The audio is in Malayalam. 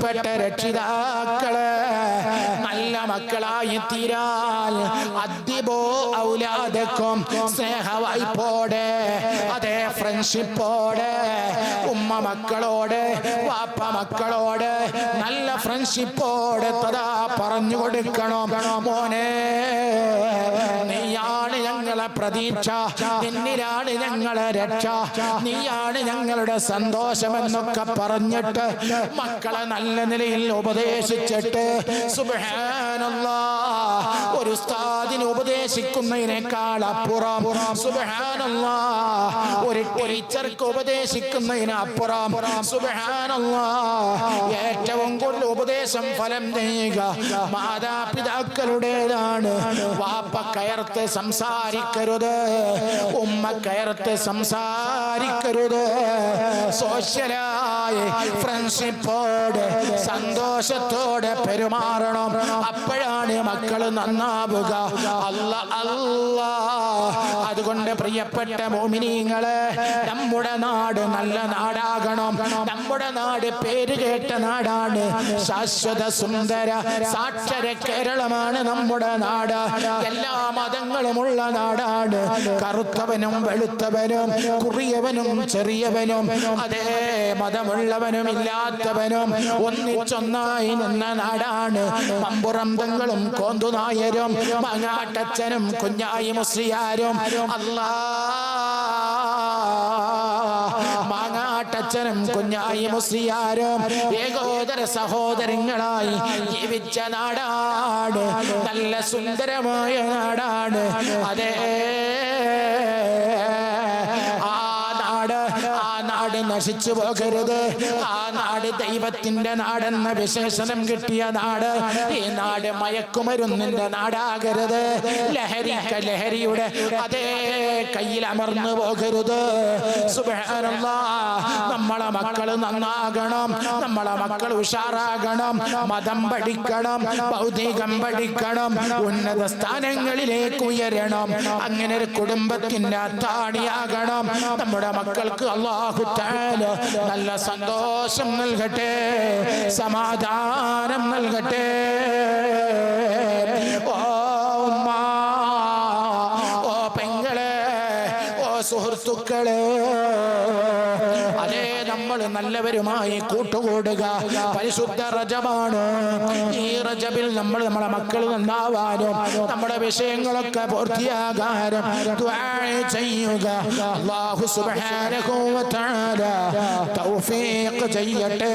പ്രിയപ്പെട്ട രക്ഷിതാക്കളെ നല്ല മക്കളായി തീരാൻ അദ്ദിബോ ഔലാദക്കും സ്നേഹവായ്പോടെ അതേ ഫ്രണ്ട്ഷിപ്പോടെ ഉമ്മ മക്കളോട് വാപ്പ മക്കളോട് നല്ല ഫ്രണ്ട്ഷിപ്പോടെ തഥാ പറഞ്ഞു കൊടുക്കണം. മോനെ, നീയാണ് ഞങ്ങളെ പ്രതീക്ഷ, നിന്നിലാണ് ഞങ്ങളെ രക്ഷ, നീയാണ് ഞങ്ങളുടെ സന്തോഷമെന്നൊക്കെ പറഞ്ഞിട്ട് മക്കളെ നല്ല നിലയിൽ ഉപദേശിച്ചിട്ട് സുബ്ഹാനല്ലാഹ് ഒരു ഉസ്താദിനെ ഉപദേശിക്കുന്നതിനേക്കാൾ അപ്പുറം സുബ്ഹാനല്ലാഹ് ഒരു ടീച്ചർക്ക് ഉപദേശിക്കുന്നതിനപ്പുറം സുബ്ഹാനല്ലാഹ് ഏറ്റവും കൂടുതൽ ഉപദേശം ഫലം ചെയ്യുക മാതാപിതാക്കളുടേതാണ്. വാപ്പ കയർത്ത് സംസാരിക്കരുത്, ഉമ്മ കയർത്ത് സംസാരിക്കരുത്. സോഷ്യലായി ഫ്രണ്ട്ഷിപ്പോടെ സന്തോഷത്തോടെ പെരുമാറണം. അപ്പോഴാണ് മക്കൾ നന്നാവുക. അതുകൊണ്ട് പ്രിയപ്പെട്ട മോമിനീങ്ങളെ, നമ്മുടെ നാട് നല്ല നാടാകണം. നമ്മുടെ നാട് പേര് കേട്ട നാടാണ്. ശാശ്വത സുന്ദര സാക്ഷര കേരളമാണ് നമ്മുടെ നാട്. എല്ലാ മതങ്ങളുമുള്ള നാടാണ്. കറുത്തവനും വെളുത്തവനും കുറിയവനും ചെറിയവനും അതേ മതമുള്ളവനും ഇല്ലാത്തവനും ഒന്നിച്ചൊന്നായി നിന്ന നാടാണ്. മമ്പുറം തങ്ങളും കോന്തുനായരും മങ്ങാട്ടച്ചനും കുഞ്ഞായി മുസ്ലിയാരും മാങ്ങാട്ടച്ചനും കുഞ്ഞായി മുസ്ലിയാരും ഏകോദര സഹോദരങ്ങളായി ജീവിച്ച നാടാണ്. നല്ല സുന്ദരമായ നാടാണ്. അതേ ആ നാട് നശിച്ചു പോകരുത്. ആ നാട് ദൈവത്തിന്റെ നാടെന്ന വിശേഷണം കിട്ടിയ നാട്. ഈ നാട് മയക്കുമരുന്നിന്റെ നാടാകരുത്. ലഹരിയുടെ അതേ കയ്യിൽ അമർന്നു പോകരുത്. സുബ്ഹാനല്ലാഹ്, നമ്മളെ മക്കൾ നന്നാകണം, നമ്മളെ മക്കൾ ഉഷാറാകണം, മതം പഠിക്കണം, ഭൗതികം പഠിക്കണം, ഉന്നത സ്ഥാനങ്ങളിലേക്ക് ഉയരണം. അങ്ങനെ ഒരു കുടുംബത്തിന്റെ അത്താണിയാകണം. നമ്മുടെ മക്കൾക്ക് അല്ലാഹു തആല നല്ല സന്തോഷം നൽകട്ടെ, സമാധാനം നൽകട്ടെ. ഓ ഉമ്മ, ഓ പെങ്ങളെ, ഓ സുഹൃത്തുക്കളെ, അതേ നമ്മൾ നല്ലവരുമായി കൂട്ടുകൂടുക. പരിശുദ്ധ റജബാണ്. ഈ റജബിൽ നമ്മളെ മക്കൾ നന്നാവാനും നമ്മുടെ വിഷയങ്ങളൊക്കെ പൂർത്തിയാകാനും ദുആ ചെയ്യുക. അല്ലാഹു സുബ്ഹാനഹു വ തആല തൗഫീഖ് ചെയ്യട്ടെ.